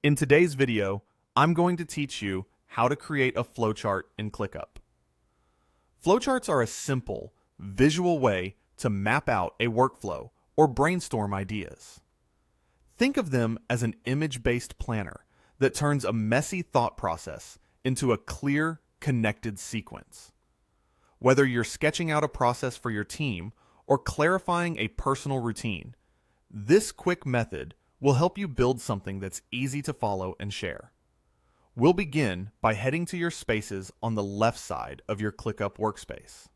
In today's video, I'm going to teach you how to create a flowchart in ClickUp. Flowcharts are a simple, visual way to map out a workflow or brainstorm ideas. Think of them as an image-based planner that turns a messy thought process into a clear, connected sequence. Whether you're sketching out a process for your team or clarifying a personal routine, this quick method will help you build something that's easy to follow and share. We'll begin by heading to your spaces on the left side of your ClickUp workspace.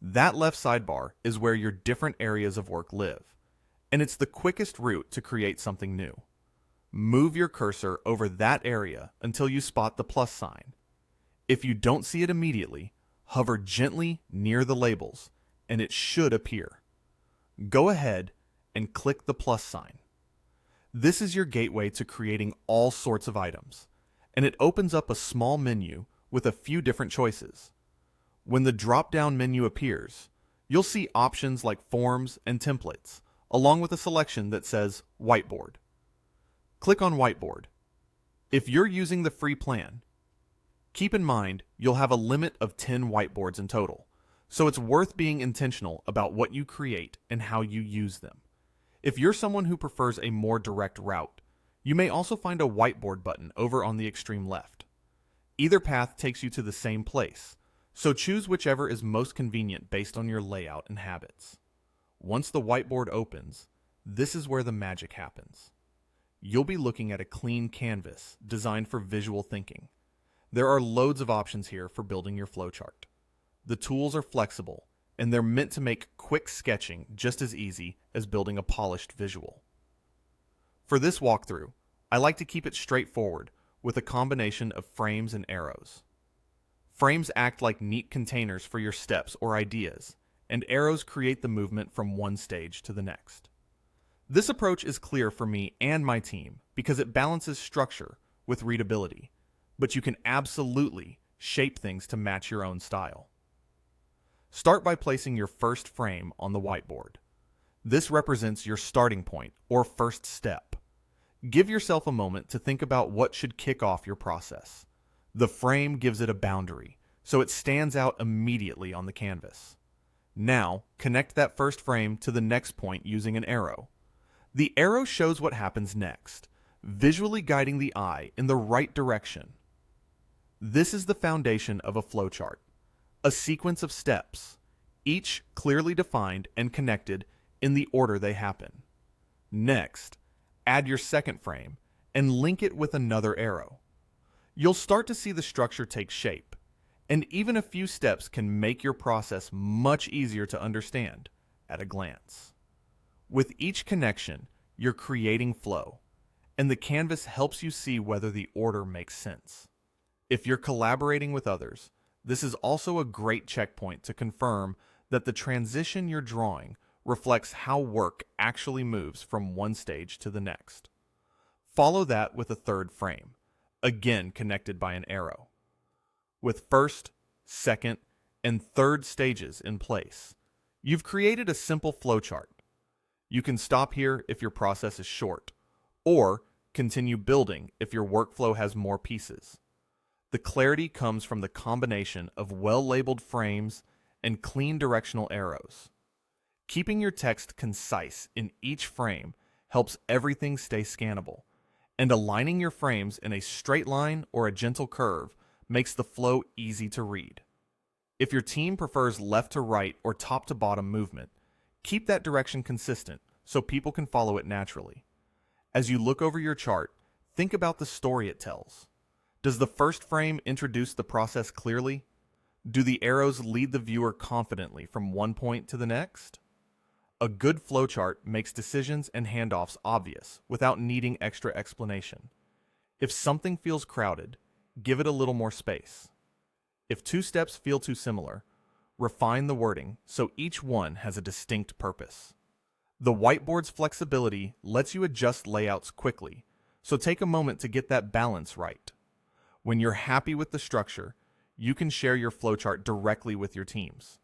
That left sidebar is where your different areas of work live, and it's the quickest route to create something new. Move your cursor over that area until you spot the plus sign. If you don't see it immediately, hover gently near the labels, and it should appear. Go ahead and click the plus sign. This is your gateway to creating all sorts of items, and it opens up a small menu with a few different choices. When the drop-down menu appears, you'll see options like forms and templates, along with a selection that says Whiteboard. Click on Whiteboard. If you're using the free plan, keep in mind you'll have a limit of 10 whiteboards in total, so it's worth being intentional about what you create and how you use them. If you're someone who prefers a more direct route, you may also find a whiteboard button over on the extreme left. Either path takes you to the same place, so choose whichever is most convenient based on your layout and habits. Once the whiteboard opens, this is where the magic happens. You'll be looking at a clean canvas designed for visual thinking. There are loads of options here for building your flowchart. The tools are flexible, and they're meant to make quick sketching just as easy as building a polished visual. For this walkthrough, I like to keep it straightforward with a combination of frames and arrows. Frames act like neat containers for your steps or ideas, and arrows create the movement from one stage to the next. This approach is clear for me and my team because it balances structure with readability, but you can absolutely shape things to match your own style. Start by placing your first frame on the whiteboard. This represents your starting point or first step. Give yourself a moment to think about what should kick off your process. The frame gives it a boundary, so it stands out immediately on the canvas. Now, connect that first frame to the next point using an arrow. The arrow shows what happens next, visually guiding the eye in the right direction. This is the foundation of a flowchart. A sequence of steps, each clearly defined and connected in the order they happen. Next, add your second frame and link it with another arrow. You'll start to see the structure take shape, and even a few steps can make your process much easier to understand at a glance. With each connection, you're creating flow, and the canvas helps you see whether the order makes sense. If you're collaborating with others, this is also a great checkpoint to confirm that the transition you're drawing reflects how work actually moves from one stage to the next. Follow that with a third frame, again connected by an arrow. With first, second, and third stages in place, you've created a simple flowchart. You can stop here if your process is short, or continue building if your workflow has more pieces. The clarity comes from the combination of well-labeled frames and clean directional arrows. Keeping your text concise in each frame helps everything stay scannable, and aligning your frames in a straight line or a gentle curve makes the flow easy to read. If your team prefers left to right or top to bottom movement, keep that direction consistent so people can follow it naturally. As you look over your chart, think about the story it tells. Does the first frame introduce the process clearly? Do the arrows lead the viewer confidently from one point to the next? A good flowchart makes decisions and handoffs obvious without needing extra explanation. If something feels crowded, give it a little more space. If two steps feel too similar, refine the wording so each one has a distinct purpose. The whiteboard's flexibility lets you adjust layouts quickly, so take a moment to get that balance right. When you're happy with the structure, you can share your flowchart directly with your teams.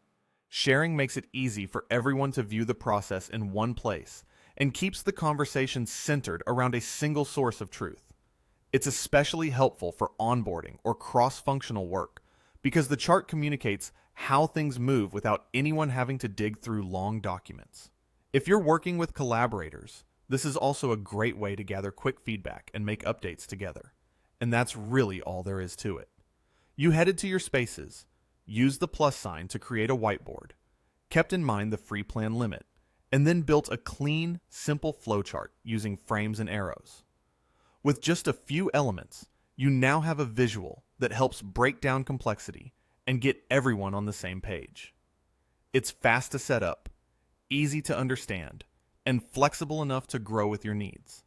Sharing makes it easy for everyone to view the process in one place and keeps the conversation centered around a single source of truth. It's especially helpful for onboarding or cross-functional work because the chart communicates how things move without anyone having to dig through long documents. If you're working with collaborators, this is also a great way to gather quick feedback and make updates together. And that's really all there is to it. You headed to your spaces, used the plus sign to create a whiteboard, kept in mind the free plan limit, and then built a clean, simple flowchart using frames and arrows. With just a few elements, you now have a visual that helps break down complexity and get everyone on the same page. It's fast to set up, easy to understand, and flexible enough to grow with your needs.